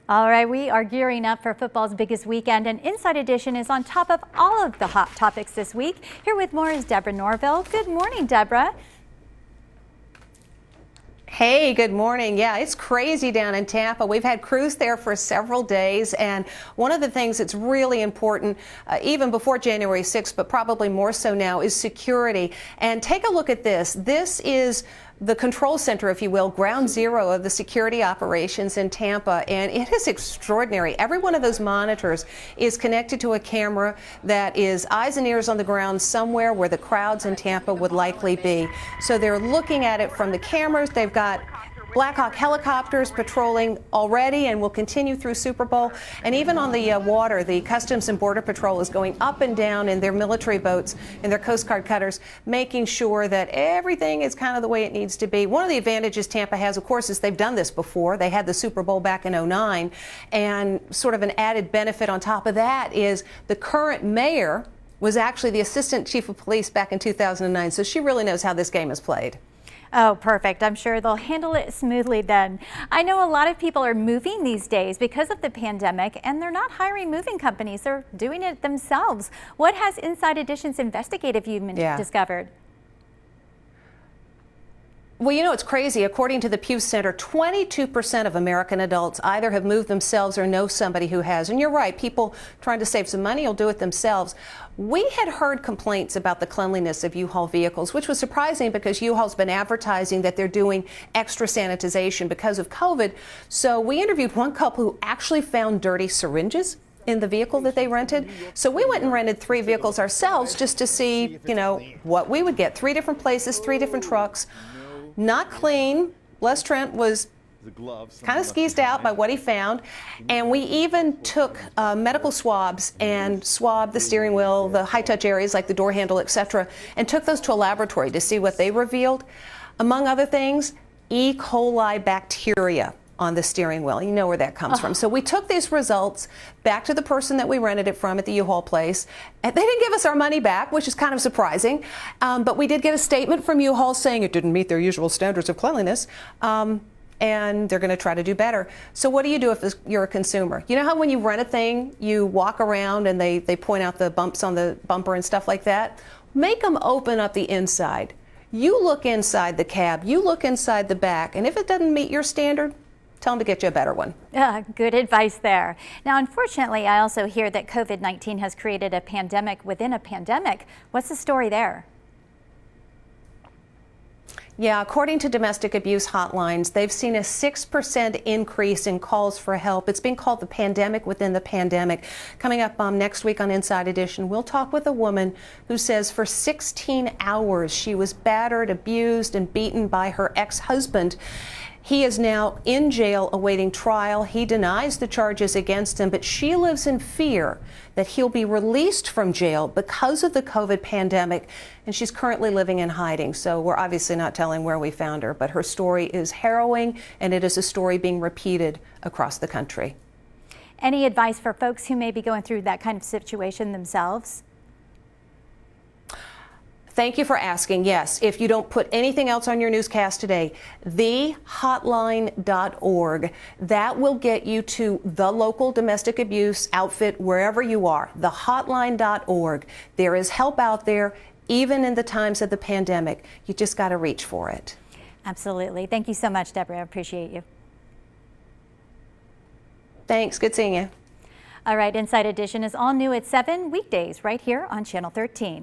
All right, we are gearing up for football's biggest weekend, and Inside Edition is on top of all of the hot topics this week. Here with more is Deborah Norville. Good morning, Deborah. Hey, good morning. Yeah, it's crazy down in Tampa. We've had crews there for several days, and one of the things that's really important, even before January 6th, but probably more so now, is security. And take a look at this. This is the control center, if you will, ground zero of the security operations in Tampa, and it is extraordinary. Every one of those monitors is connected to a camera that is eyes and ears on the ground somewhere where the crowds in Tampa would likely be. So they're looking at it from the cameras. They've got Black Hawk helicopters patrolling already and will continue through Super Bowl. And even on the water, the Customs and Border Patrol is going up and down in their military boats and their Coast Guard cutters, making sure that everything is kind of the way it needs to be. One of the advantages Tampa has, of course, is they've done this before. They had the Super Bowl back in '09, and sort of an added benefit on top of that is the current mayor was actually the assistant chief of police back in 2009, so she really knows how this game is played. Oh, perfect. I'm sure they'll handle it smoothly then. I know a lot of people are moving these days because of the pandemic, and they're not hiring moving companies. They're doing it themselves. What has Inside Edition's investigative unit discovered? Well, you know, it's crazy. According to the Pew Center, 22% of American adults either have moved themselves or know somebody who has. And you're right, people trying to save some money will do it themselves. We had heard complaints about the cleanliness of U-Haul vehicles, which was surprising because U-Haul's been advertising that they're doing extra sanitization because of COVID. So we interviewed one couple who actually found dirty syringes in the vehicle that they rented. So we went and rented 3 vehicles ourselves just to see, you know, what we would get. 3 different places, 3 different trucks. Not clean. Les Trent was kind of skeezed out by what he found. And we even took medical swabs and swabbed the steering wheel, the high-touch areas like the door handle, etc., and took those to a laboratory to see what they revealed. Among other things, E. coli bacteria on the steering wheel. You know where that comes from. So we took these results back to the person that we rented it from at the U-Haul place. And they didn't give us our money back, which is kind of surprising. But we did get a statement from U-Haul saying it didn't meet their usual standards of cleanliness. And they're going to try to do better. So what do you do if you're a consumer? You know how when you rent a thing, you walk around and they point out the bumps on the bumper and stuff like that? Make them open up the inside. You look inside the cab, you look inside the back, and if it doesn't meet your standard, tell them to get you a better one. Good advice there. Now, unfortunately, I also hear that COVID-19 has created a pandemic within a pandemic. What's the story there? Yeah, according to domestic abuse hotlines, they've seen a 6% increase in calls for help. It's being called the pandemic within the pandemic. Coming up next week on Inside Edition, we'll talk with a woman who says for 16 hours she was battered, abused, and beaten by her ex-husband. He is now in jail awaiting trial. He denies the charges against him, but she lives in fear that he'll be released from jail because of the COVID pandemic, and she's currently living in hiding. So we're obviously not telling where we found her, but her story is harrowing, and it is a story being repeated across the country. Any advice for folks who may be going through that kind of situation themselves? Thank you for asking. Yes, if you don't put anything else on your newscast today, thehotline.org. That will get you to the local domestic abuse outfit wherever you are. Thehotline.org. There is help out there, even in the times of the pandemic. You just got to reach for it. Absolutely. Thank you so much, Deborah. I appreciate you. Thanks. Good seeing you. All right, Inside Edition is all new at 7 weekdays right here on Channel 13.